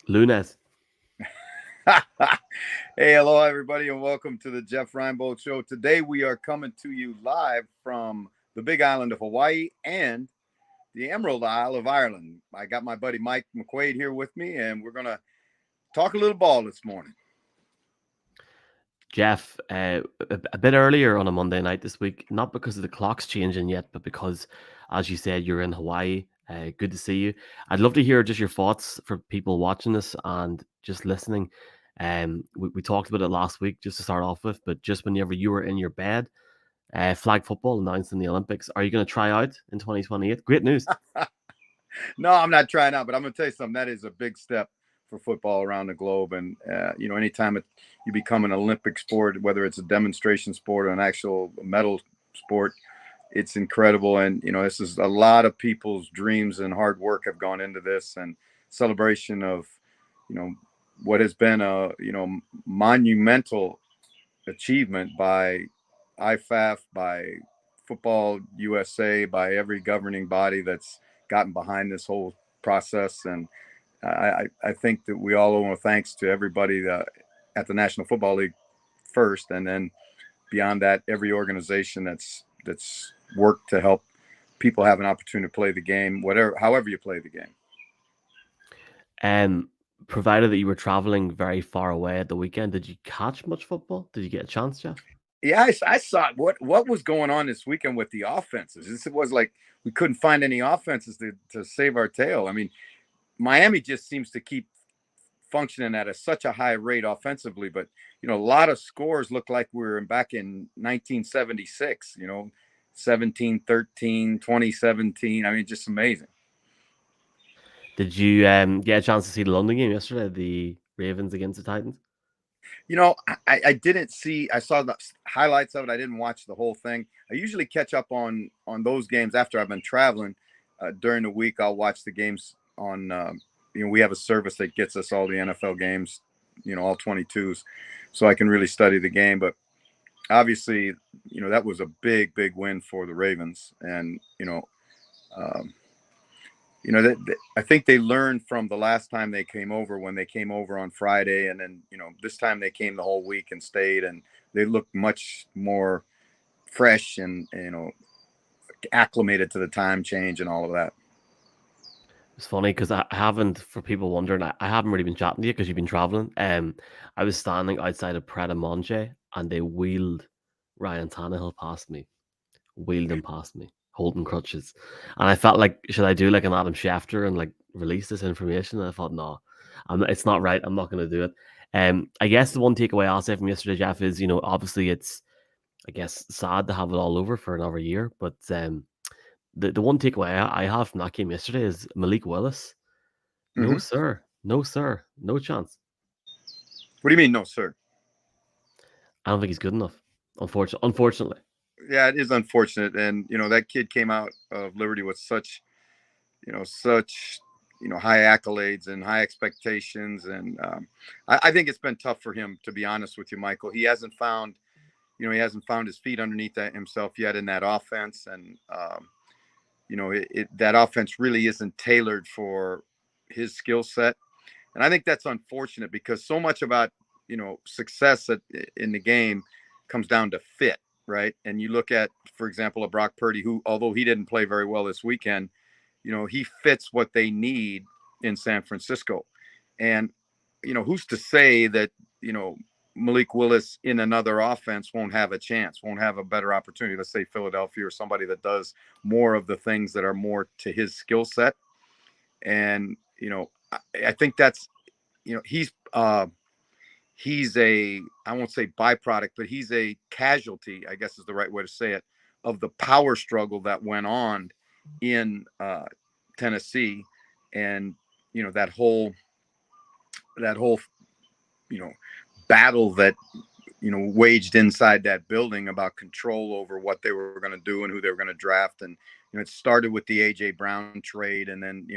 Lunes. Hey, hello, everybody, and welcome to the Jeff Reinebold Show. Today, we are coming to you live from the Big Island of Hawaii and the Emerald Isle of Ireland. I got my buddy Mike McQuaid here with me, and we're going to talk a little ball this morning. Jeff, a bit earlier on a Monday night this week, not because of the clocks changing yet, but because, as you said, you're in Hawaii. Good to see you. I'd love to hear just your thoughts for people watching this and just listening. We talked about it last week, just to start off with, but just whenever you were in your bed, flag football announced in the Olympics. Are you going to try out in 2028? Great news. No, I'm not trying out, but I'm going to tell you something. That is a big step for football around the globe. And, anytime you become an Olympic sport, whether it's a demonstration sport or an actual medal sport, it's incredible. And, this is a lot of people's dreams and hard work have gone into this, and celebration of, what has been a, monumental achievement by IFAF, by Football USA, by every governing body that's gotten behind this whole process. And I think that we all owe a thanks to everybody at the National Football League first, and then beyond that, every organization that's worked to help people have an opportunity to play the game, however you play the game. Provided that you were traveling very far away at the weekend, did you catch much football? Did you get a chance, Jeff? Yeah, I saw what was going on this weekend with the offenses. It was like we couldn't find any offenses to save our tail. I mean, Miami just seems to keep functioning at such a high rate offensively, but a lot of scores look like we were back in 1976. 17-13, 2017. I mean, just amazing. Did you get a chance to see the London game yesterday, the Ravens against the Titans? I didn't see. I saw the highlights of it. I didn't watch the whole thing. I usually catch up on those games after I've been traveling. During the week, I'll watch the games on. We have a service that gets us all the NFL games, all 22s, so I can really study the game. But obviously, that was a big win for the Ravens, and I think they learned from the last time they came over, when they came over on Friday, and then this time they came the whole week and stayed, and they looked much more fresh and acclimated to the time change and all of that. It's funny because I haven't, for people wondering, I haven't really been chatting to you because you've been traveling. I was standing outside of Pret a Manger and they wheeled Ryan Tannehill past me, holding crutches, and I felt like, should I do like an Adam Schefter and like release this information? And I thought, no, it's not right. I'm not going to do it. I guess the one takeaway I'll say from yesterday, Jeff, is obviously it's, I guess, sad to have it all over for another year, but the one takeaway I have from that game yesterday is Malik Willis. No, sir. No, sir. No chance. What do you mean, no, sir? I don't think he's good enough, unfortunately. Yeah, it is unfortunate. And, that kid came out of Liberty with such high accolades and high expectations. And I think it's been tough for him, to be honest with you, Michael. He hasn't found his feet underneath himself yet in that offense. And, that offense really isn't tailored for his skill set. And I think that's unfortunate, because so much about, success in the game comes down to fit, right? And you look at, for example, a Brock Purdy, who, although he didn't play very well this weekend, he fits what they need in San Francisco. And, who's to say that, Malik Willis in another offense won't have a chance, won't have a better opportunity. Let's say Philadelphia, or somebody that does more of the things that are more to his skill set. And, I think that's, he's a, I won't say byproduct, but he's a casualty, I guess is the right way to say it, of the power struggle that went on in Tennessee. And, that whole, battle that, waged inside that building about control over what they were going to do and who they were going to draft. And, it started with the A.J. Brown trade. And then,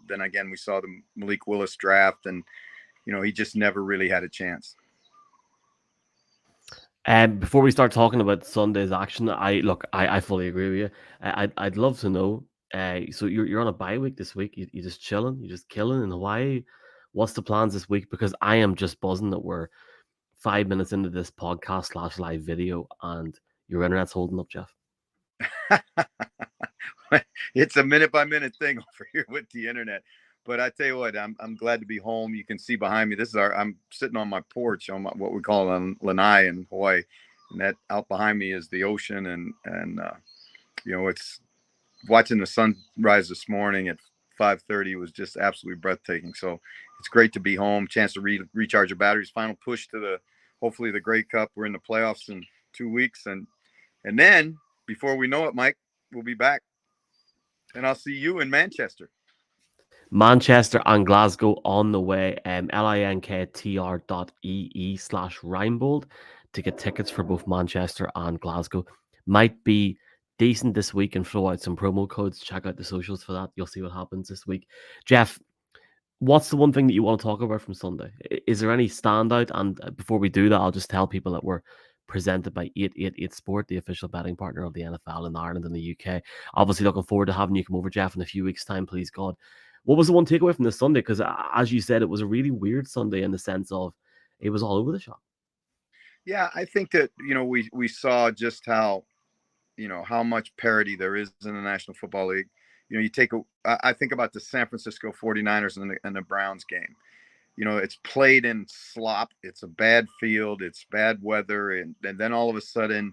then again, we saw the Malik Willis draft, and, he just never really had a chance. Before we start talking about Sunday's action, I fully agree with you. I'd love to know. So you're on a bye week this week. You just chilling, you just killing in Hawaii. What's the plans this week? Because I am just buzzing that we're 5 minutes into this podcast slash live video, and your internet's holding up, Jeff. It's a minute by minute thing over here with the internet. But I tell you what, I'm glad to be home. You can see behind me. This is I'm sitting on my porch on what we call lanai in Hawaii, and that out behind me is the ocean, and it's watching the sunrise this morning at 5:30 was just absolutely breathtaking. So it's great to be home. Chance to recharge your batteries. Final push to hopefully the Grey Cup. We're in the playoffs in 2 weeks, and then before we know it, Mike, we'll be back, and I'll see you in Manchester. Manchester and Glasgow on the way. linktr.ee/Reinebold to get tickets for both Manchester and Glasgow. Might be decent this week and throw out some promo codes. Check out the socials for that. You'll see what happens this week. Jeff, what's the one thing that you want to talk about from Sunday? Is there any standout? And before we do that, I'll just tell people that we're presented by 888 Sport, the official betting partner of the NFL in Ireland and the UK. Obviously, looking forward to having you come over, Jeff, in a few weeks' time, please God. What was the one takeaway from this Sunday? Because as you said, it was a really weird Sunday in the sense of it was all over the shop. Yeah, I think that we saw just how much parity there is in the National Football League. I think about the San Francisco 49ers and the Browns game. It's played in slop. It's a bad field. It's bad weather. And then all of a sudden,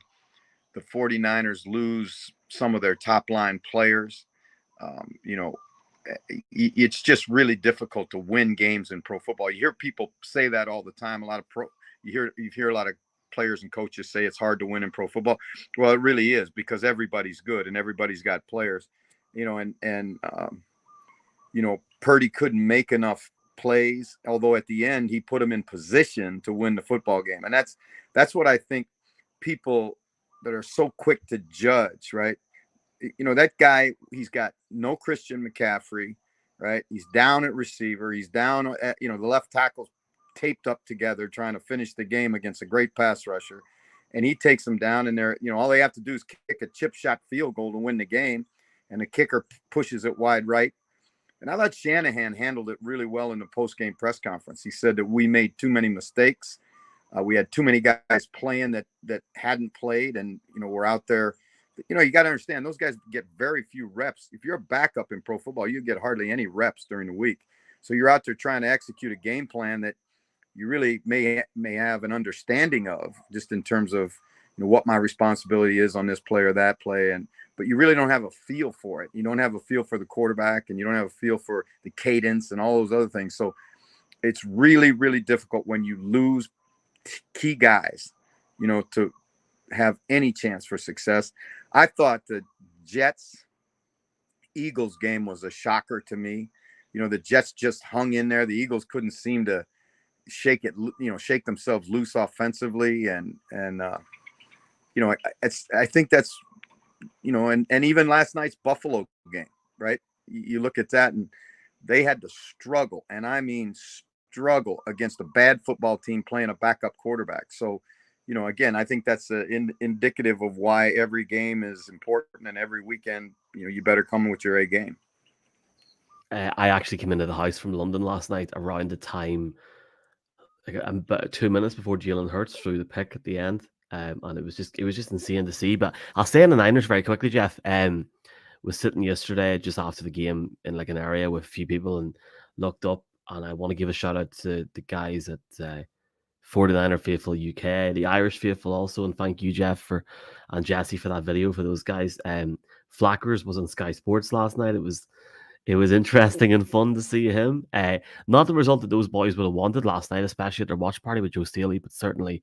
the 49ers lose some of their top line players. It's just really difficult to win games in pro football. You hear people say that all the time. You hear a lot of players and coaches say it's hard to win in pro football. Well, it really is, because everybody's good and everybody's got players, Purdy couldn't make enough plays, although at the end he put him in position to win the football game. And that's what I think people that are so quick to judge, right? That guy, he's got no Christian McCaffrey, right? He's down at receiver. He's down at, the left tackle's taped up together trying to finish the game against a great pass rusher. And he takes them down in there. All they have to do is kick a chip shot field goal to win the game. And the kicker pushes it wide right. And I thought Shanahan handled it really well in the post-game press conference. He said that we made too many mistakes. We had too many guys playing that hadn't played, and we're out there. You got to understand, those guys get very few reps. If you're a backup in pro football, you get hardly any reps during the week. So you're out there trying to execute a game plan that you really may have an understanding of, just in terms of what my responsibility is on this play or that play, but you really don't have a feel for it. You don't have a feel for the quarterback, and you don't have a feel for the cadence and all those other things. So it's really, really difficult when you lose key guys, to have any chance for success. I thought the Jets-Eagles game was a shocker to me. The Jets just hung in there. The Eagles couldn't seem to shake themselves loose offensively. I think that's, and even last night's Buffalo game, right? You look at that, and they had to struggle, and I mean struggle, against a bad football team playing a backup quarterback. So, again, I think that's indicative of why every game is important, and every weekend, you better come with your A game. I actually came into the house from London last night around the time, about 2 minutes before Jalen Hurts threw the pick at the end. And it was just insane to see. But I'll stay in the Niners very quickly, Jeff. Was sitting yesterday just after the game in like an area with a few people and looked up, and I want to give a shout out to the guys at 49er Faithful UK, the Irish Faithful also, and thank you, Jeff, and Jesse for that video for those guys. Flackers was on Sky Sports last night. It was interesting and fun to see him. Not the result that those boys would have wanted last night, especially at their watch party with Joe Staley, but certainly,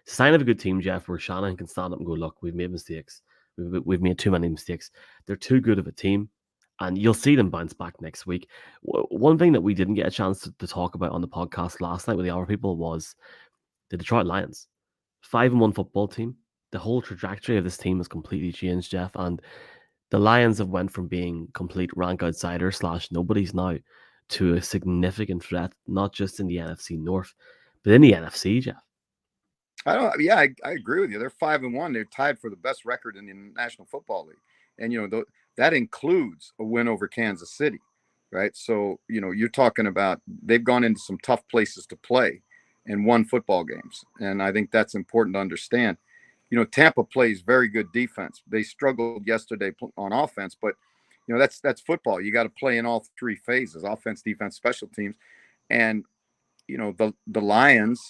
sign of a good team, Jeff, where Shannon can stand up and go, look, we've made mistakes. We've made too many mistakes. They're too good of a team, and you'll see them bounce back next week. One thing that we didn't get a chance to talk about on the podcast last night with the other people was the Detroit Lions. 5-1 football team. The whole trajectory of this team has completely changed, Jeff, and the Lions have went from being complete rank outsiders / nobodies now to a significant threat, not just in the NFC North, but in the NFC, Jeff. I agree with you. They're 5-1. They're tied for the best record in the National Football League, and that includes a win over Kansas City, right? So, you're talking about they've gone into some tough places to play and won football games. And I think that's important to understand. Tampa plays very good defense. They struggled yesterday on offense, but that's football. You got to play in all three phases: offense, defense, special teams. And the Lions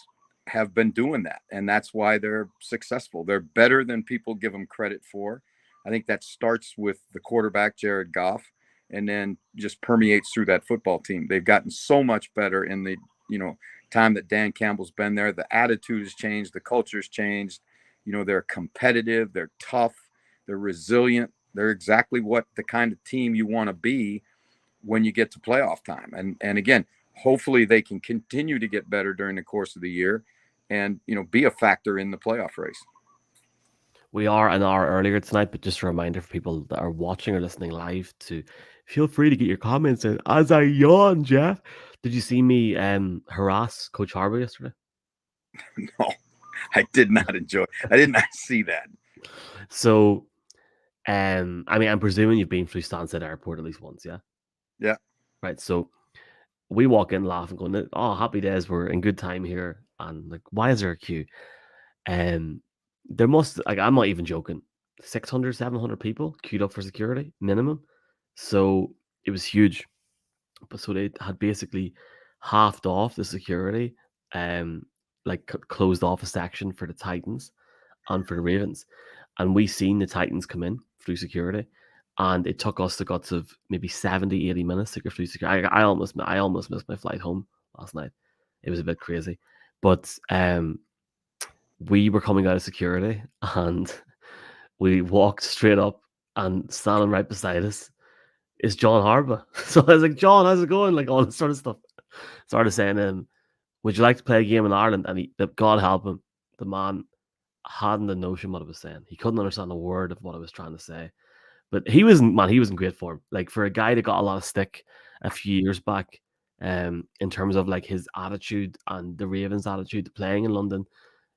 have been doing that, and that's why they're successful. They're better than people give them credit for. I think that starts with the quarterback, Jared Goff, and then just permeates through that football team. They've gotten so much better in the time that Dan Campbell's been there. The attitude has changed, the culture's changed. They're competitive, they're tough, they're resilient. They're exactly what the kind of team you want to be when you get to playoff time. And again, hopefully they can continue to get better during the course of the year and be a factor in the playoff race. We are an hour earlier tonight, but just a reminder for people that are watching or listening live to feel free to get your comments in as I yawn, Jeff. Did you see me harass Coach Harbour yesterday? No, I did not enjoy. I did not see that. So, I mean, I'm presuming you've been through Stansted Airport at least once, yeah? Yeah. Right. So we walk in laughing, going, "Oh, happy days! We're in good time here." And like, why is there a queue? And there must, like, I'm not even joking, 600, 700 people queued up for security minimum. So it was huge. But so they had basically halved off the security, like closed off a section for the Titans and for the Ravens. And we seen the Titans come in through security. And it took us the guts of maybe 70, 80 minutes to get through security. I almost missed my flight home last night. It was a bit crazy. But we were coming out of security and we walked straight up, and standing right beside us is John Harbaugh. So I was like, "John, how's it going?" Like all this sort of stuff. Started saying, "Would you like to play a game in Ireland?" And God help him, the man hadn't a notion what I was saying. He couldn't understand a word of what I was trying to say. But he was in great form. Like for a guy that got a lot of stick a few years back, in terms of like his attitude and the Ravens' attitude to playing in London,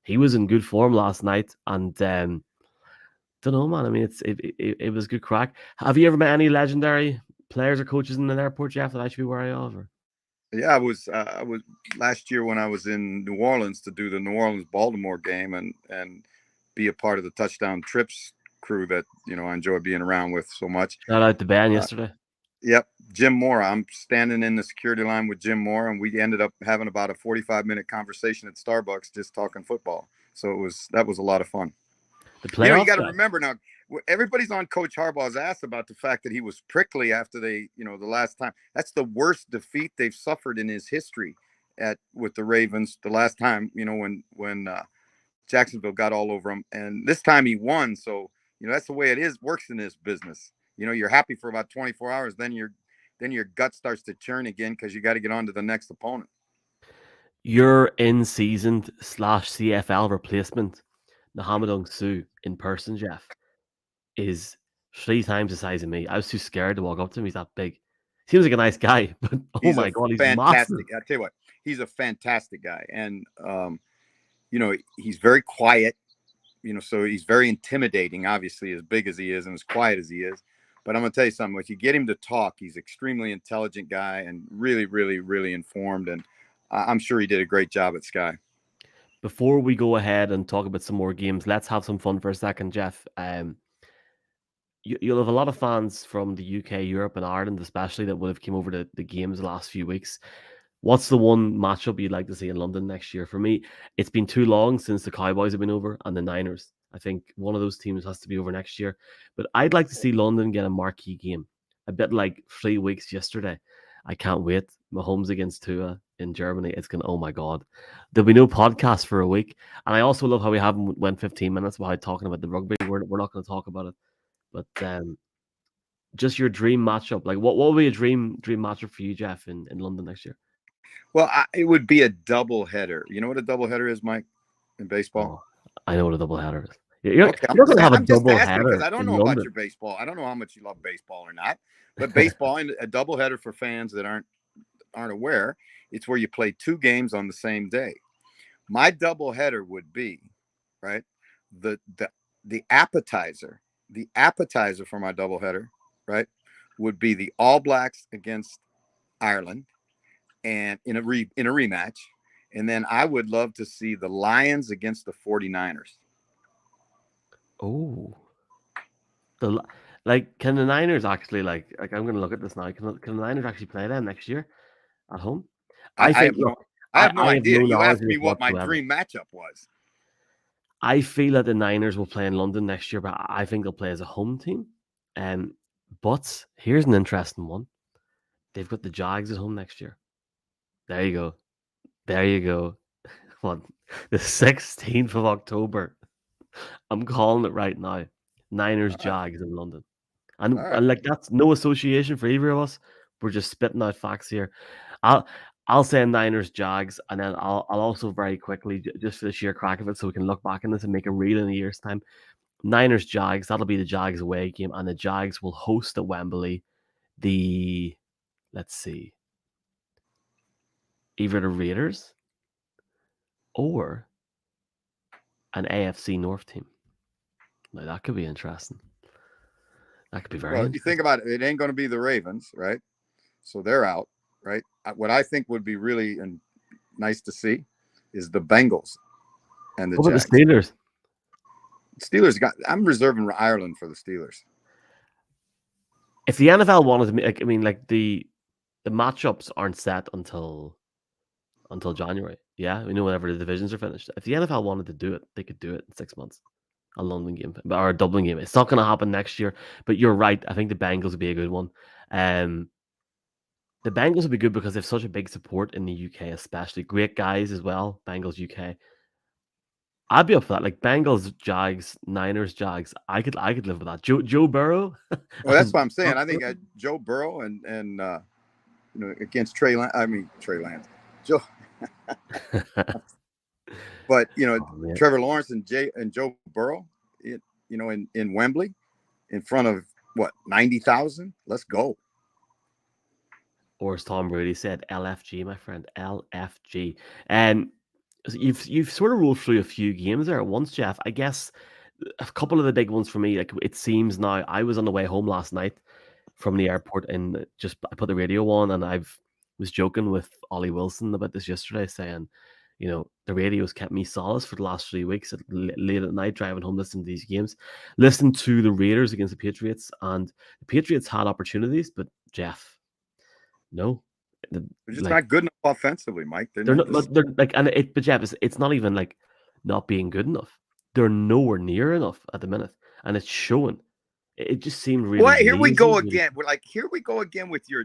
he was in good form last night. And don't know, man. I mean, it was good crack. Have you ever met any legendary players or coaches in an airport, Jeff, that I should be wary of? Or? Yeah, I was last year when I was in New Orleans to do the New Orleans Baltimore game and be a part of the touchdown trips crew that I enjoy being around with so much. Shout out to Ben yesterday. Yep, Jim Moore. I'm standing in the security line with Jim Moore, and we ended up having about a 45-minute conversation at Starbucks just talking football. So that was a lot of fun. The You playoffs got to guy. remember now, everybody's on Coach Harbaugh's ass about the fact that he was prickly after the last time. That's the worst defeat they've suffered in his history with the Ravens. The last time, when Jacksonville got all over him, and this time he won. So that's the way it is. Works in this business. You're happy for about 24 hours, then your gut starts to churn again because you got to get on to the next opponent. Your in-season / CFL replacement, Mohamed Sue, in person, Jeff, is 3 times the size of me. I was too scared to walk up to him. He's that big. Seems like a nice guy, but oh He's a my god, he's massive. fantastic. I tell you what, he's a fantastic guy, and he's very quiet. So he's very intimidating. Obviously, as big as he is and as quiet as he is. But I'm gonna tell you something. If you get him to talk, he's extremely intelligent guy and really, really, really informed. And I'm sure he did a great job at Sky. Before we go ahead and talk about some more games, let's have some fun for a second, Jeff. You'll have a lot of fans from the UK, Europe, and Ireland, especially, that would have came over to the games the last few weeks. What's the one matchup you'd like to see in London next year? For me, it's been too long since the Cowboys have been over and the Niners. I think one of those teams has to be over next year. But I'd like to see London get a marquee game, a bit like 3 weeks yesterday. I can't wait. Mahomes against Tua in Germany. It's going to, oh my God. There'll be no podcast for a week. And I also love how we haven't went 15 minutes without talking about the rugby. We're not going to talk about it. But just your dream matchup. Like, what would be a dream matchup for you, Jeff, in London next year? Well, it would be a double header. You know what a double header is, Mike, in baseball? Oh, I know what a double header is. Okay, You're not going to have a I'm just double asking because header I don't in know about London. your baseball. I don't know how much you love baseball or not. But baseball, and a double header for fans that aren't aware, it's where you play two games on the same day. My double header would be right the the the appetizer for my double header, right, would be the All Blacks against Ireland, and in a rematch. And then I would love to see the Lions against the 49ers. Oh, the like can the Niners actually like I'm gonna look at this now. Can the Niners actually play them next year at home? I, I I think. have Look, no I have no I have idea. no You knowledge asked of this me what my whatsoever. dream matchup was. I feel that the Niners will play in London next year, but I think they'll play as a home team. Um, but here's an interesting one. They've got the Jags at home next year. There you go. There you go. What? The 16th of October. I'm calling it right now. Niners All right. Jags in London. All right. And like that's no association for either of us. We're just spitting out facts here. I'll I'll say Niners Jags, and then I'll also very quickly just for the sheer crack of it, so we can look back on this and make a reel in a year's time. Niners Jags. That'll be the Jags away game, and the Jags will host at Wembley. The let's see, either the Raiders or an AFC North team. Now that could be interesting. That could be very Well, you think interesting. about it, it ain't going to be the Ravens, right? So they're out, right? What I think would be really nice to see is the Bengals and the What about the Jags. Steelers? Steelers got. I'm reserving Ireland for the Steelers. If the NFL wanted to, like, I mean, like the matchups aren't set until January. Yeah, we know whenever the divisions are finished. If the NFL wanted to do it, they could do it in 6 months. A London game or a Dublin game. It's not going to happen next year, but you're right. I think the Bengals would be a good one. Um, the Bengals would be good because they have such a big support in the UK, especially great guys as well. Bengals UK. I'd be up for that. Like Bengals, Jags, Niners, Jags. I could live with that. Joe Burrow Well, that's and what I'm saying. Brock I think Purdy. Joe Burrow and against Trey. I mean Trey Lance. Joe, but Oh man. Trevor Lawrence and Joe Burrow. In Wembley in front of what 90,000. Let's go. Or as Tom Brady said, LFG, my friend, LFG. And you've sort of rolled through a few games there at once, Jeff. I guess a couple of the big ones for me, like it seems now, I was on the way home last night from the airport and just I put the radio on and I've was joking with Ollie Wilson about this yesterday, saying, the radio's kept me solace for the last 3 weeks late at night driving home listening to these games. Listen to the Raiders against the Patriots, and the Patriots had opportunities, but Jeff, no, They're just like not good enough offensively, Mike. They're they're not not. this. They're like, and but Jeff, it's not even like not being good enough. They're nowhere near enough at the minute, and it's showing. It just seemed really What? Here we lazy. go Really, again. We're like, here we go again with your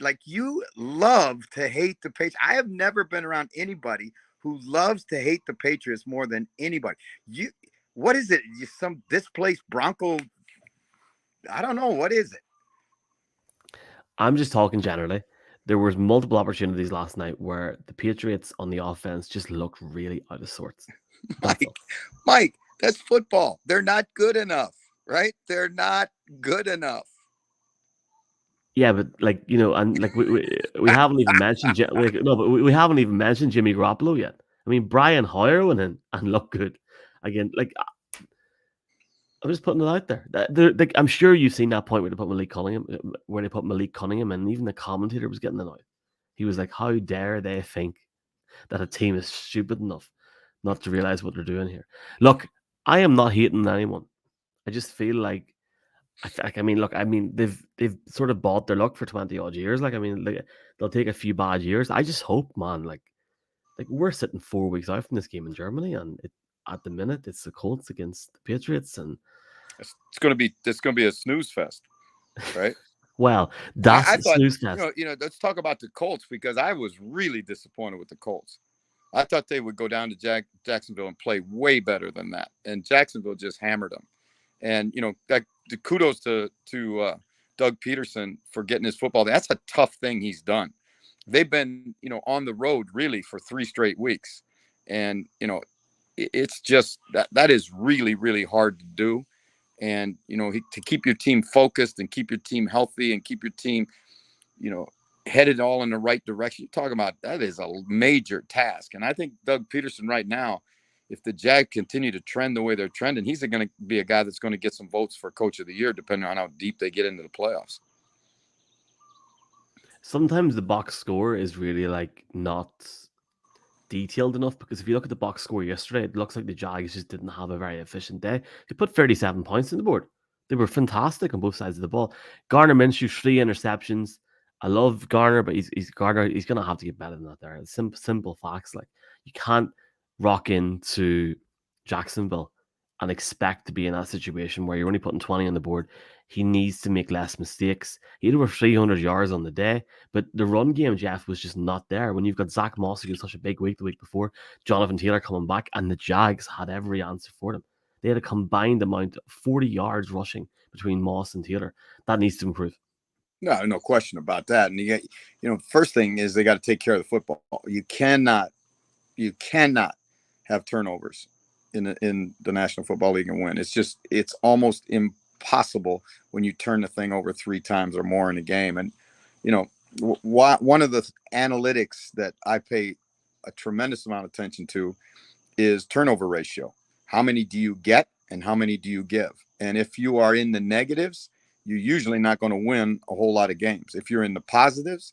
like you love to hate the Patriots. I have never been around anybody who loves to hate the Patriots more than anybody. You, what is it? You some displaced Bronco? I don't know. What is it? I'm just talking generally. There was multiple opportunities last night where the Patriots on the offense just looked really out of sorts. That's Mike, all. Mike, that's football. They're not good enough, right? They're not good enough. Yeah, but like and like we haven't even mentioned no, but we haven't even mentioned Jimmy Garoppolo yet. I mean, Brian Hoyer went in and looked good again. Like I'm just putting it out there. I'm sure you've seen that point where they put Malik Cunningham, and even the commentator was getting annoyed. He was like, "How dare they think that a team is stupid enough not to realize what they're doing here?" Look, I am not hating anyone. I just feel like I mean, look, I mean, they've sort of bought their luck for 20 odd years. Like, I mean, like, they'll take a few bad years. I just hope, man, like we're sitting 4 weeks out from this game in Germany, and at the minute it's the Colts against the Patriots, and It's going to be a snooze fest, right? well, I that's thought snooze fest. let's talk about the Colts because I was really disappointed with the Colts. I thought they would go down to Jacksonville and play way better than that, and Jacksonville just hammered them. And the kudos to Doug Peterson for getting his football. That's a tough thing he's done. They've been on the road really for 3 straight weeks, and it's just that is really really hard to do. And to keep your team focused and keep your team healthy and keep your team you know, headed all in the right direction. You're talking about that is a major task. And I think Doug Peterson right now, if the Jag continue to trend the way they're trending, he's going to be a guy that's going to get some votes for Coach of the Year, depending on how deep they get into the playoffs. Sometimes the box score is really like not detailed enough because if you look at the box score yesterday, it looks like the Jags just didn't have a very efficient day. They put 37 points on the board. They were fantastic on both sides of the ball. Garner Minshew, 3 interceptions. I love Garner, but he's Garner. He's gonna have to get better than that. There, simple facts. Like you can't rock into Jacksonville and expect to be in that situation where you're only putting 20 on the board. He needs to make less mistakes. He had over 300 yards on the day, but the run game, Jeff, was just not there. When you've got Zach Moss, who had such a big week the week before, Jonathan Taylor coming back, and the Jags had every answer for them. They had a combined amount of 40 yards rushing between Moss and Taylor. That needs to improve. No question about that. And first thing is they got to take care of the football. You cannot have turnovers in the National Football League and win. It's almost impossible when you turn the thing over 3 times or more in a game. And one of the analytics that I pay a tremendous amount of attention to is turnover ratio. How many do you get and how many do you give? And if you are in the negatives, you're usually not going to win a whole lot of games. If you're in the positives,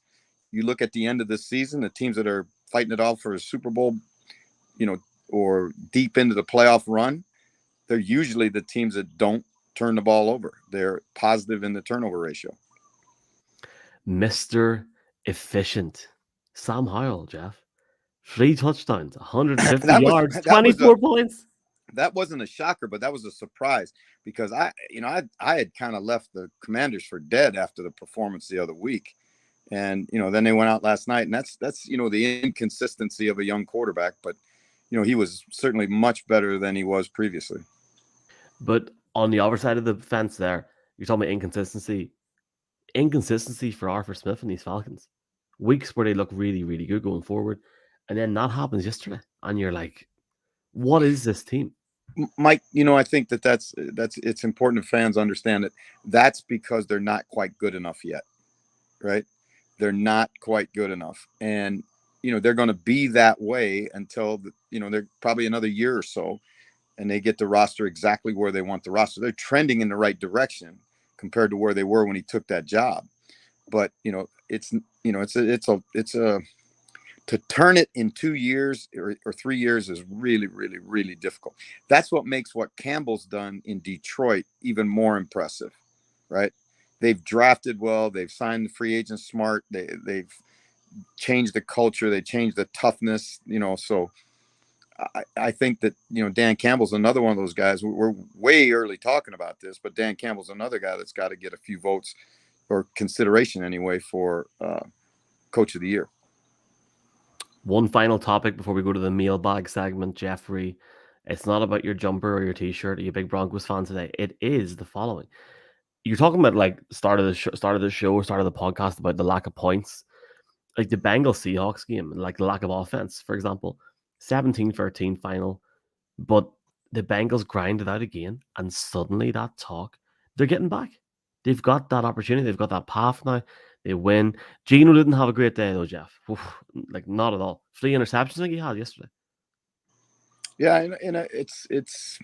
you look at the end of the season, the teams that are fighting it out for a Super Bowl, or deep into the playoff run, they're usually the teams that don't turn the ball over. They're positive in the turnover ratio. Mr. Efficient. Sam Howell, Jeff. 3 touchdowns, 150 that was yards, that was a 24 points. that wasn't a shocker, but that was a surprise because I had kind of left the Commanders for dead after the performance the other week. And then they went out last night, and that's the inconsistency of a young quarterback. But he was certainly much better than he was previously. But on the other side of the fence, there, you're talking about inconsistency. Inconsistency for Arthur Smith and these Falcons. Weeks where they look really, really good going forward, and then that happens yesterday, and you're like, "What is this team?" Mike, I think that's it's important if fans understand that that's because they're not quite good enough yet, right? They're not quite good enough, and they're going to be that way until they're probably another year or so, and they get the roster exactly where they want the roster. They're trending in the right direction compared to where they were when he took that job, but it's a to turn it in 2 years or 3 years is really, really, really difficult. That's what makes what Campbell's done in Detroit even more impressive, right? They've drafted well. They've signed the free agents smart. They've changed the culture. They changed the toughness, so I think that, Dan Campbell's another one of those guys. We're way early talking about this, but Dan Campbell's another guy that's got to get a few votes or consideration anyway for Coach of the Year. One final topic before we go to the mailbag segment, Jeffrey. It's not about your jumper or your T-shirt. Are you a big Broncos fan today? It is the following. You're talking about like start of the show, start of the podcast about the lack of points, like the Bengals Seahawks game, like the lack of offense, for example, 17-13 final. But the Bengals grinded out again, and suddenly that talk, they're getting back. They've got that opportunity. They've got that path now. They win. Gino didn't have a great day though, Jeff. Oof, like not at all. 3 interceptions I think he had yesterday. Yeah, and it's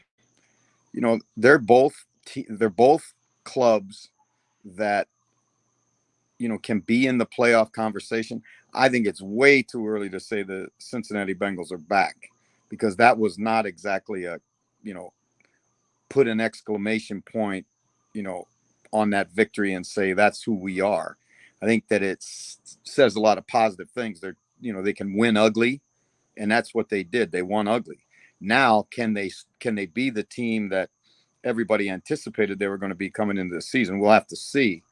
they're both clubs that can be in the playoff conversation. I think it's way too early to say the Cincinnati Bengals are back because that was not exactly a put an exclamation point on that victory and say that's who we are. I think that it says a lot of positive things. They can win ugly, and that's what they did. They won ugly. Now can they be the team that everybody anticipated they were going to be coming into the season? We'll have to see.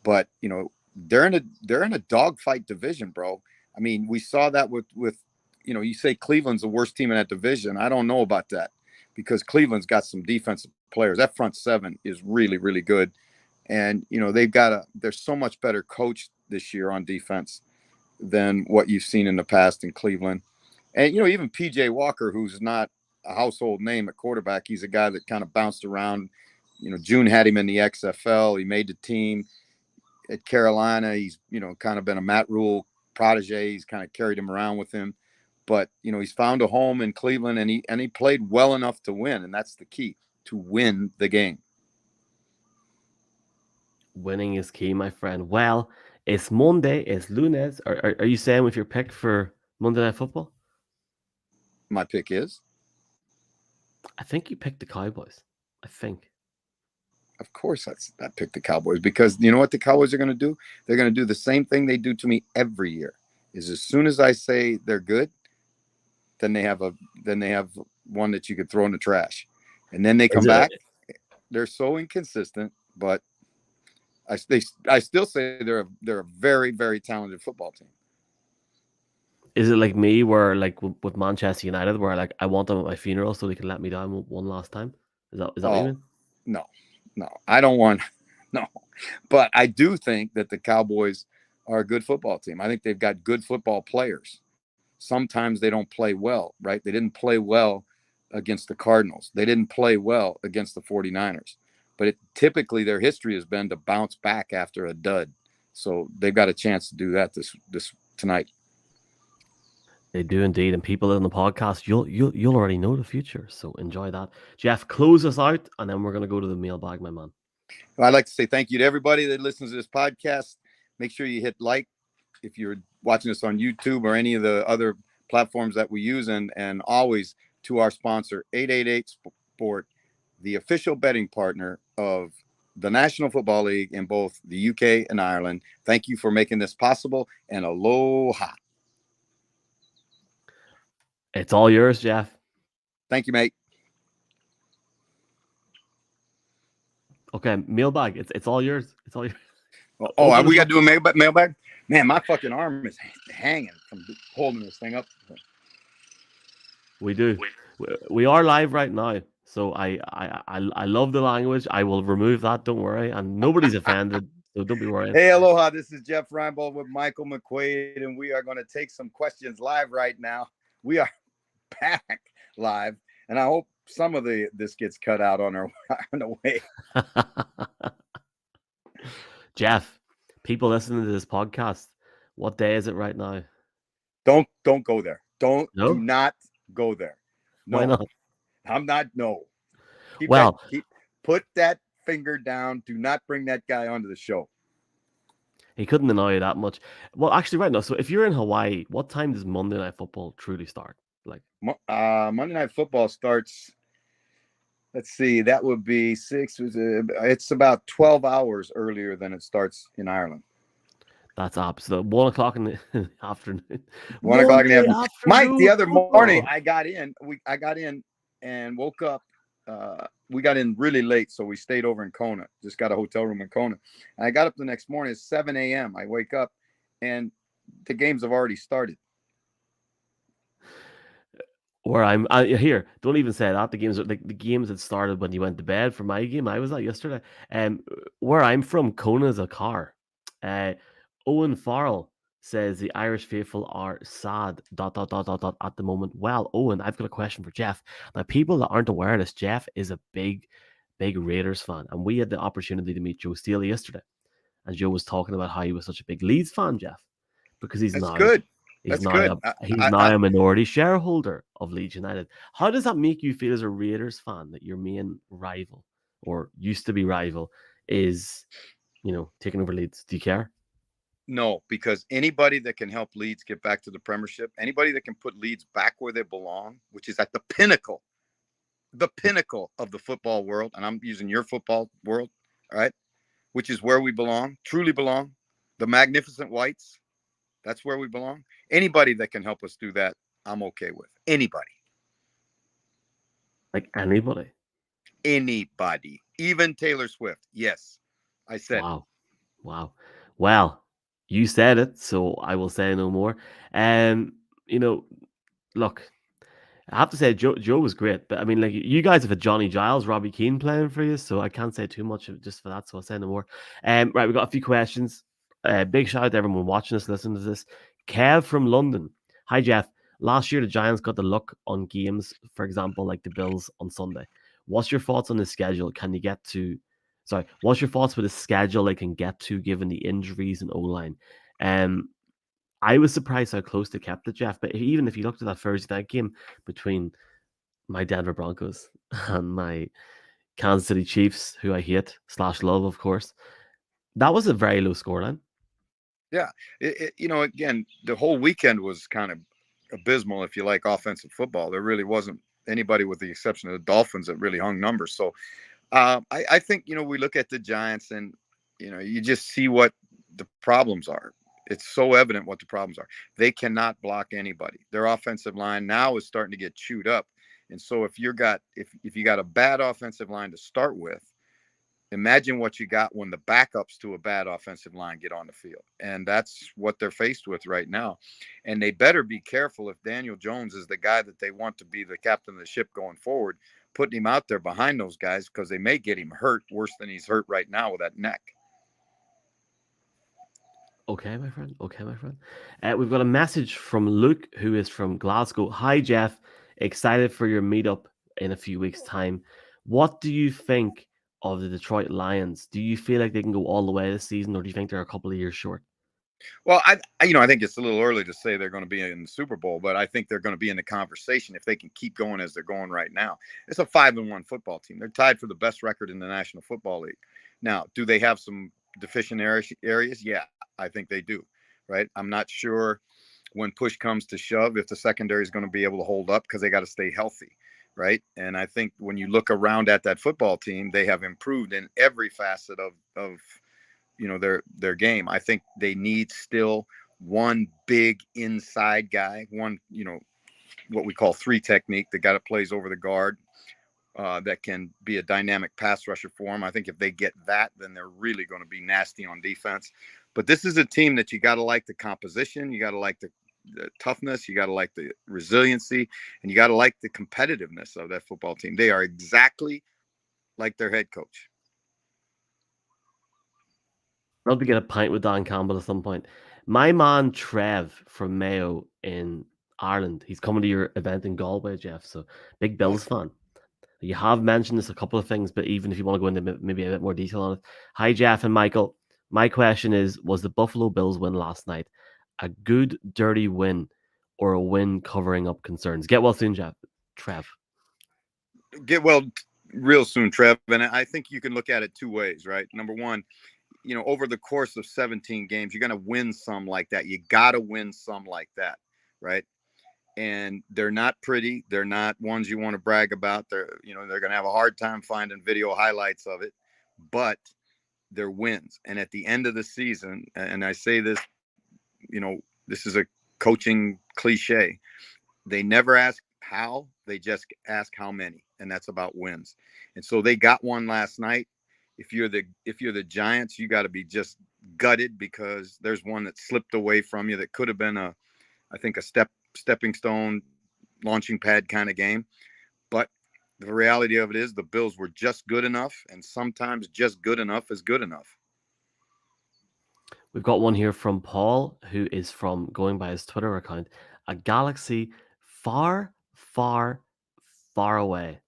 But they're in a dogfight division, bro. I mean, we saw that with you say Cleveland's the worst team in that division. I don't know about that because Cleveland's got some defensive players. That front seven is really, really good. And they're so much better coached this year on defense than what you've seen in the past in Cleveland. And even PJ Walker, who's not a household name at quarterback, he's a guy that kind of bounced around. June had him in the XFL. He made the team at Carolina. He's kind of been a Matt Rule protege. He's kind of carried him around with him. But he's found a home in Cleveland, and he played well enough to win, and that's the key, to win the game. Winning is key, my friend. Well, It's Monday. It's lunes. Are you saying with your pick for Monday Night Football? My pick is, I think you picked the Cowboys. I think. of course, I picked the Cowboys because you know what the Cowboys are going to do? They're going to do the same thing they do to me every year. Is as soon as I say they're good, then they have one that you could throw in the trash, and then they Is come it back. They're so inconsistent, but I still say they're a very talented football team. is it like me where like with Manchester United where like I want them at my funeral so they can let me down one last time? Is that what you Oh mean? no, no, I don't want no, but I do think that the Cowboys are a good football team. I think they've got good football players. Sometimes they don't play well, right? They didn't play well against the Cardinals. They didn't play well against the 49ers. But typically their history has been to bounce back after a dud. So they've got a chance to do that this tonight. They do indeed, and people in the podcast, you'll already know the future, so enjoy that. Jeff, close us out, and then we're gonna go to the mailbag, my man. Well, I'd like to say thank you to everybody that listens to this podcast. Make sure you hit like if you're watching us on YouTube or any of the other platforms that we use, and always to our sponsor, 888 Sport, the official betting partner of the National Football League in both the UK and Ireland. Thank you for making this possible, and aloha. It's all yours, Jeff. Thank you, mate. Okay, mailbag. It's all yours. It's all yours. Oh, Open we us got up. to do a mailbag? Man, my fucking arm is hanging from holding this thing up. We do. We are live right now, so I love the language. I will remove that. Don't worry, and nobody's offended, so don't be worried. Hey, aloha. This is Jeff Reinebold with Michael McQuaid, and we are going to take some questions live right now. We are back live, and I hope some of this gets cut out on the way. Jeff, people listening to this podcast, what day is it right now? Don't go there. Do No, not go there. why No, not? I'm not. No, Well, put that finger down. Do not bring that guy onto the show. he couldn't annoy you that much. Well, actually, right now. So, if you're in Hawaii, what time does Monday Night Football truly start? Like, Monday Night Football starts. Let's see, that would be six. It's about 12 hours earlier than it starts in Ireland. that's absolute 1 o'clock in the afternoon. 1 o'clock in the Monday afternoon. Mike, the afternoon other morning football. I got in. I got in and woke up. We got in really late, so we stayed over in Kona. Just got a hotel room in Kona. And I got up the next morning. It's 7 a.m. I wake up, and the games have already started. Where here, don't even say that. The games that started when you went to bed. For my game, I was at yesterday. Where I'm from, Kona's a car. Uh, Owen Farrell says the Irish faithful are sad. Dot dot dot dot dot at the moment. Well, Owen, I've got a question for Jeff. Now, people that aren't aware of this, Jeff is a big Raiders fan, and we had the opportunity to meet Joe Steele yesterday, and Joe was talking about how he was such a big Leeds fan, Jeff, because That's good. He's That's now good. he's now a minority shareholder of Leeds United. How does that make you feel as a Raiders fan that your main rival or used to be rival is, taking over Leeds? Do you care? No, because anybody that can help Leeds get back to the Premiership, anybody that can put Leeds back where they belong, which is at the pinnacle of the football world, and I'm using your football world, all right, which is where we belong, truly belong, the magnificent whites, that's where we belong. Anybody that can help us do that, I'm okay with. Anybody. Like anybody? Anybody. Even Taylor Swift. Yes, I said it. Wow, wow. Well, you said it, so I will say no more. Um, you know, look, I have to say Joe was great, but I mean, like you guys have had Johnny Giles, Robbie Keane playing for you, so I can't say too much just for that. So I'll say no more. Right, we got a few questions. Big shout out to everyone watching us, listening to this. Kev from London. Hi Jeff. Last year the Giants got the luck on games, for example, like the Bills on Sunday. What's your thoughts on the schedule? Can you get to? Sorry, what's your thoughts with the schedule they can get to given the injuries and O line? Um, I was surprised how close they kept it, Jeff. But even if you looked at that Thursday night game between my Denver Broncos and my Kansas City Chiefs, who I hate / love, of course, that was a very low scoreline. Yeah, again, the whole weekend was kind of abysmal if you like offensive football. There really wasn't anybody, with the exception of the Dolphins, that really hung numbers. So I think we look at the Giants, and you just see what the problems are. It's so evident what the problems are. They cannot block anybody. Their offensive line now is starting to get chewed up, and so if you got a bad offensive line to start with, imagine what you got when the backups to a bad offensive line get on the field. And that's what they're faced with right now. And they better be careful if Daniel Jones is the guy that they want to be the captain of the ship going forward, putting him out there behind those guys, because they may get him hurt worse than he's hurt right now with that neck. Okay, my friend. Okay, my friend. We've got a message from Luke, who is from Glasgow. Hi, Jeff. Excited for your meetup in a few weeks' time. What do you think of the Detroit Lions? Do you feel like they can go all the way this season, or do you think they're a couple of years short? Well, I think it's a little early to say they're going to be in the Super Bowl, but I think they're going to be in the conversation if they can keep going as they're going right now. It's a 5-1 football team. They're tied for the best record in the National Football League. Now, do they have some deficient areas? Yeah, I think they do. Right. I'm not sure when push comes to shove if the secondary is going to be able to hold up, because they got to stay healthy. Right. And I think when you look around at that football team, they have improved in every facet of their game. I think they need still one big inside guy, one what we call three technique, the guy that plays over the guard, that can be a dynamic pass rusher for them. I think if they get that, then they're really going to be nasty on defense. But this is a team that you got to like the composition, you got to like the toughness, you got to like the resiliency, and you got to like the competitiveness of that football team. They are exactly like their head coach. I'd love to get a pint with Don Campbell at some point. My man Trev from Mayo in Ireland, he's coming to your event in Galway, Jeff. So big Bills Awesome. fan. You have mentioned this a couple of things, but even if you want to go into maybe a bit more detail on it. Hi, Jeff and Michael. My question is, was the Buffalo Bills win last night a good, dirty win or a win covering up concerns? Get well soon, Jeff. Trev. Get well real soon, Trev. And I think you can look at it two ways, right? Number one, over the course of 17 games, you're going to win some like that. You got to win some like that, right? And they're not pretty. They're not ones you want to brag about. They're going to have a hard time finding video highlights of it, but they're wins. And at the end of the season, and I say this, this is a coaching cliche. They never ask how, they just ask how many, and that's about wins. And so they got one last night. If you're the Giants, you got to be just gutted, because there's one that slipped away from you that could have been I think a stepping stone, launching pad kind of game. But the reality of it is the Bills were just good enough, and sometimes just good enough is good enough. We've got one here from Paul, who is from, going by his Twitter account, a galaxy far, far, far away.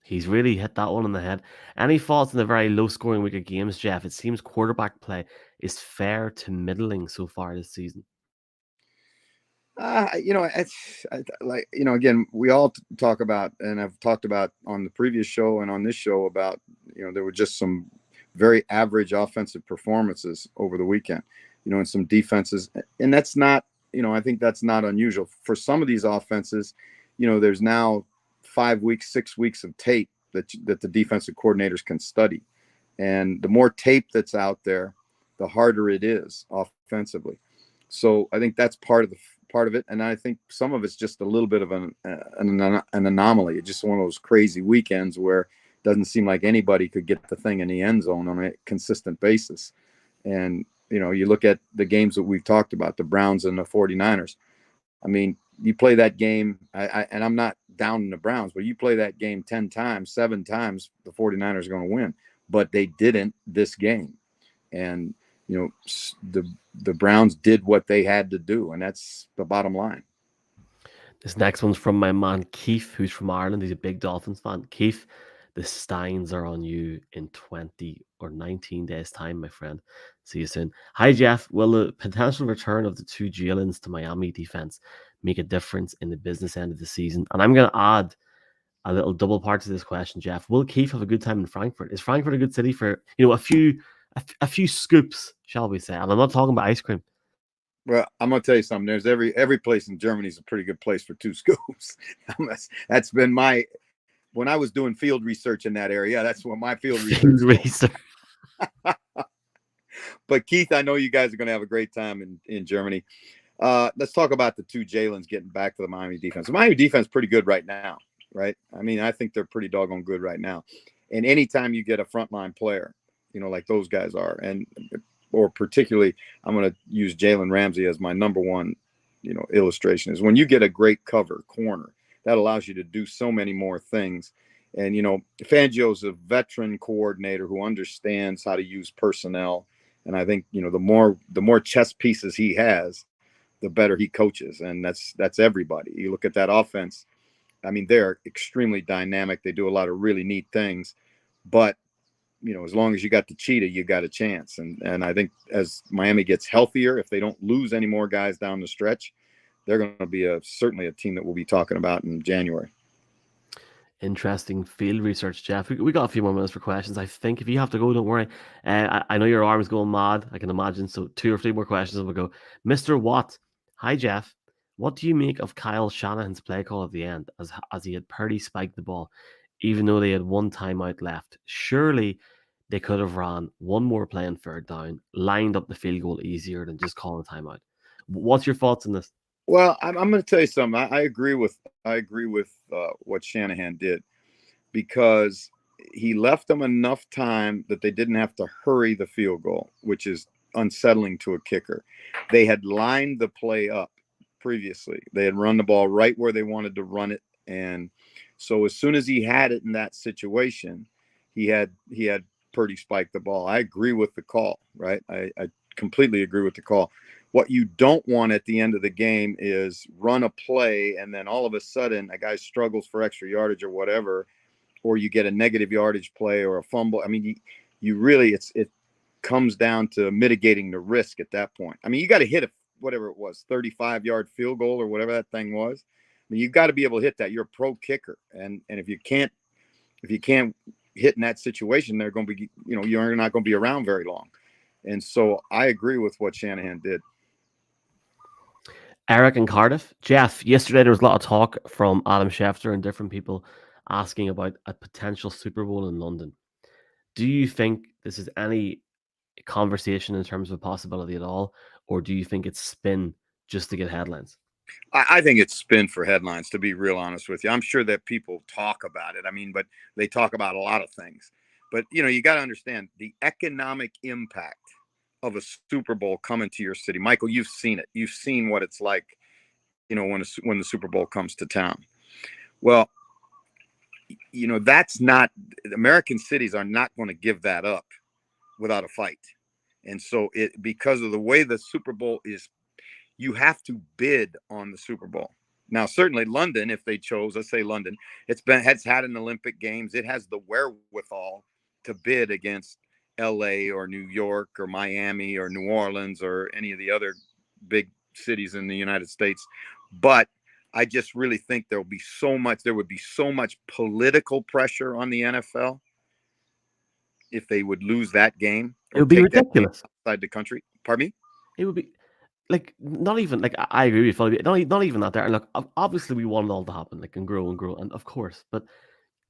He's really hit that one on the head. Any thoughts on the very low scoring week of games, Jeff? It seems quarterback play is fair to middling so far this season. It's like, again, we all talk about, and I've talked about on the previous show and on this show about, there were just some very average offensive performances over the weekend, and some defenses. And that's not, I think that's not unusual for some of these offenses. There's now 5 weeks, 6 weeks of tape that the defensive coordinators can study. And the more tape that's out there, the harder it is offensively. So I think that's part of it, and I think some of it's just a little bit of an anomaly. It's just one of those crazy weekends where it doesn't seem like anybody could get the thing in the end zone on a consistent basis. And you look at the games that we've talked about, the Browns and the 49ers. I mean, you play that game, and I'm not down in the Browns, but you play that game 10 times, 7 times, the 49ers are going to win. But they didn't this game. And the Browns did what they had to do, and that's the bottom line. This next one's from my man Keith, who's from Ireland. He's a big Dolphins fan. Keith, the Steins are on you in 20 or 19 days' time, my friend. See you soon. Hi, Jeff. Will the potential return of the two Jalen's to Miami defense make a difference in the business end of the season? And I'm going to add a little double part to this question, Jeff. Will Keith have a good time in Frankfurt? Is Frankfurt a good city for a few scoops, shall we say? And I'm not talking about ice cream. Well, I'm gonna tell you something. There's every place in Germany is a pretty good place for two schools. That's been my when I was doing field research in that area. That's what my field research Field told. research. But Keith, I know you guys are gonna have a great time in Germany. Let's talk about the two Jalen's getting back to the Miami defense. The Miami defense is pretty good right now, right? I mean, I think they're pretty doggone good right now. And anytime you get a frontline player, like those guys are, and or particularly, I'm going to use Jalen Ramsey as my number one, illustration is when you get a great cover corner that allows you to do so many more things. And Fangio's a veteran coordinator who understands how to use personnel. And I think the more chess pieces he has, the better he coaches, and that's everybody. You look at that offense. I mean, they're extremely dynamic. They do a lot of really neat things, but as long as you got the cheetah, you got a chance. And I think as Miami gets healthier, if they don't lose any more guys down the stretch, they're going to be certainly a team that we'll be talking about in January. Interesting field research, Jeff. We got a few more minutes for questions. I think if you have to go, don't worry. I know your arm's going mad. I can imagine. So 2 or 3 more questions and we'll go. Mr. Watt, hi Jeff. What do you make of Kyle Shanahan's play call at the end as he had Purdy spike the ball, even though they had one timeout left? Surely they could have ran one more play on third down, lined up the field goal easier than just calling a timeout. What's your thoughts on this? Well, I'm going to tell you something. I agree with what Shanahan did, because he left them enough time that they didn't have to hurry the field goal, which is unsettling to a kicker. They had lined the play up previously. They had run the ball right where they wanted to run it. And so as soon as he had it in that situation, he had Purdy spike the ball. I agree with the call, right? I completely agree with the call. What you don't want at the end of the game is run a play and then all of a sudden a guy struggles for extra yardage or whatever, or you get a negative yardage play or a fumble. I mean, you really, it comes down to mitigating the risk at that point. I mean, you got to hit whatever it was, 35-yard field goal or whatever that thing was. I mean, you've got to be able to hit that. You're a pro kicker. And if you can't hit in that situation, they're going to be, you're not going to be around very long. And so I agree with what Shanahan did. Eric and Cardiff. Jeff, yesterday there was a lot of talk from Adam Schefter and different people asking about a potential Super Bowl in London. Do you think this is any conversation in terms of a possibility at all, or do you think it's spin just to get headlines? I think it's spin for headlines, to be real honest with you. I'm sure that people talk about it. I mean, but they talk about a lot of things. But, you got to understand the economic impact of a Super Bowl coming to your city. Michael, you've seen it. You've seen what it's like, when the Super Bowl comes to town. Well, that's not, American cities are not going to give that up without a fight. And so because of the way the Super Bowl is, you have to bid on the Super Bowl. Now, certainly London, if they chose, let's say London, has had an Olympic Games. It has the wherewithal to bid against LA or New York or Miami or New Orleans or any of the other big cities in the United States. But I just really think there would be so much political pressure on the NFL if they would lose that game It or would be take that game ridiculous. outside the country. Pardon me? It would be like not even like I agree with you. Not even that there. And look, obviously we want it all to happen, like and grow, and of course. But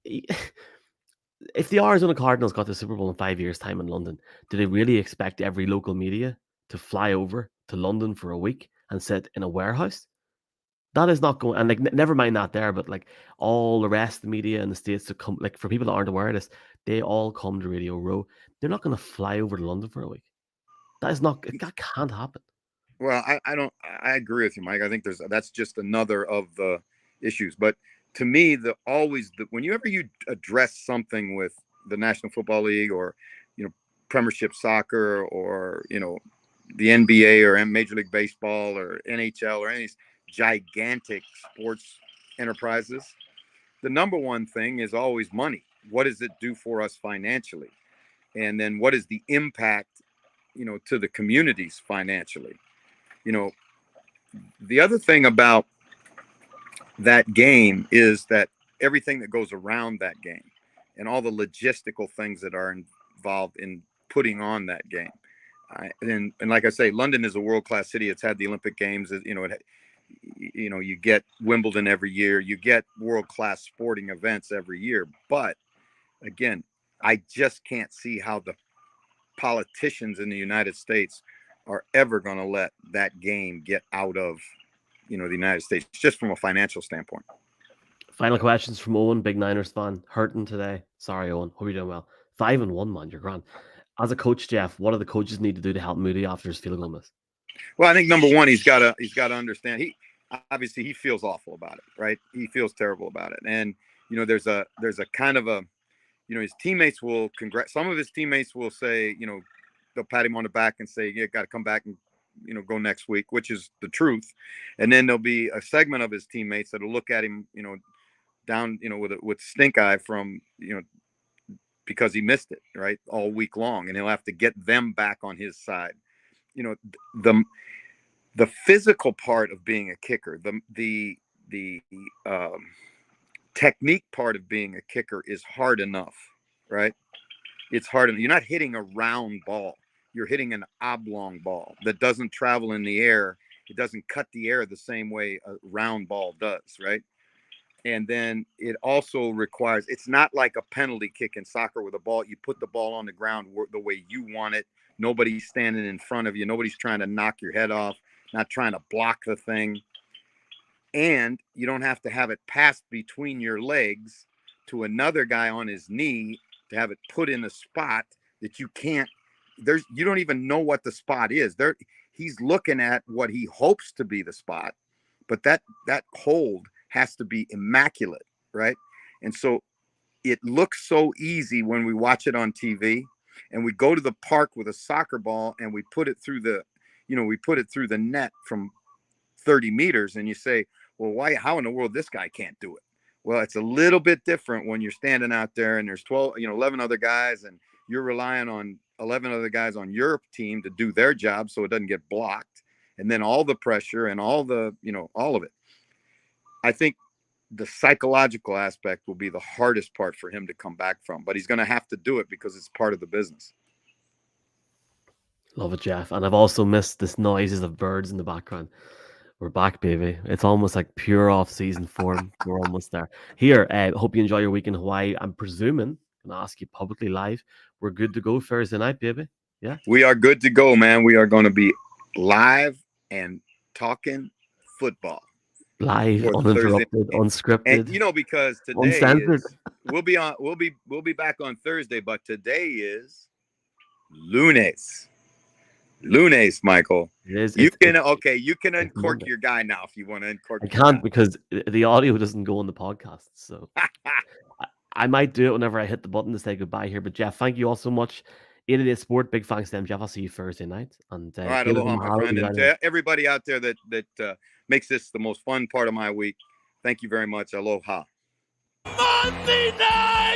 if the Arizona Cardinals got the Super Bowl in 5 years' time in London, do they really expect every local media to fly over to London for a week and sit in a warehouse? That is not going, and like never mind that there, but like all the rest of the media in the States to come, like for people that aren't aware of this, they all come to Radio Row. They're not going to fly over to London for a week. That can't happen. Well, I agree with you, Mike. I think that's just another of the issues. But to me, whenever you address something with the National Football League or, Premiership Soccer or, the NBA or Major League Baseball or NHL or any of these gigantic sports enterprises, the number one thing is always money. What does it do for us financially? And then what is the impact, to the communities financially? The other thing about that game is that everything that goes around that game and all the logistical things that are involved in putting on that game. and like I say, London is a world-class city. It's had the Olympic Games. You get Wimbledon every year. You get world-class sporting events every year. But again, I just can't see how the politicians in the United States are ever going to let that game get out of, the United States, just from a financial standpoint. Final questions from Owen, big Niners fan. Hurting today. Sorry, Owen. Hope you're doing well. 5-1, man. You're grand. As a coach, Jeff, what do the coaches need to do to help Moody after his field goal miss? Well, I think number one, he's got to understand. He feels awful about it, right? He feels terrible about it, and there's a kind of a, his teammates will some of his teammates will say, they'll pat him on the back and say, "You got to come back and go next week," which is the truth. And then there'll be a segment of his teammates that'll look at him, down, with stink eye from, because he missed it, right, all week long, and he'll have to get them back on his side. The physical part of being a kicker, the technique part of being a kicker is hard enough, right? It's hard enough. You're not hitting a round ball. You're hitting an oblong ball that doesn't travel in the air. It doesn't cut the air the same way a round ball does, right? And then it also requires, it's not like a penalty kick in soccer with a ball. You put the ball on the ground the way you want it. Nobody's standing in front of you. Nobody's trying to knock your head off, not trying to block the thing. And you don't have to have it passed between your legs to another guy on his knee to have it put in a spot that you can't, you don't even know what the spot is. He's looking at what he hopes to be the spot, but that hold has to be immaculate, right? And so it looks so easy when we watch it on TV, and we go to the park with a soccer ball and we put it through the net from 30 meters, and you say, well, how in the world this guy can't do it? Well, it's a little bit different when you're standing out there and there's 11 other guys, and you're relying on 11 other guys on your team to do their job so it doesn't get blocked. And then all the pressure and all of it. I think the psychological aspect will be the hardest part for him to come back from, but he's going to have to do it because it's part of the business. Love it, Jeff. And I've also missed this noises of birds in the background. We're back, baby. It's almost like pure off-season form. We're almost there. Here, hope you enjoy your week in Hawaii. I'm presuming, I'm going to ask you publicly live, we're good to go Thursday night, baby. Yeah? We are good to go, man. We are going to be live and talking football. Live, uninterrupted, unscripted. And because today uncensored. We'll be back on Thursday, but today is Lunes. Lunes, Michael. It is. You can uncork your guy now if you want to uncork. I can't because the audio doesn't go on the podcast. So I might do it whenever I hit the button to say goodbye here. But Jeff, thank you all so much. 88 Sport, big thanks to them, Jeff. I'll see you Thursday night. And all right, aloha, my friend, and to everybody out there that makes this the most fun part of my week. Thank you very much. Aloha. Monday night.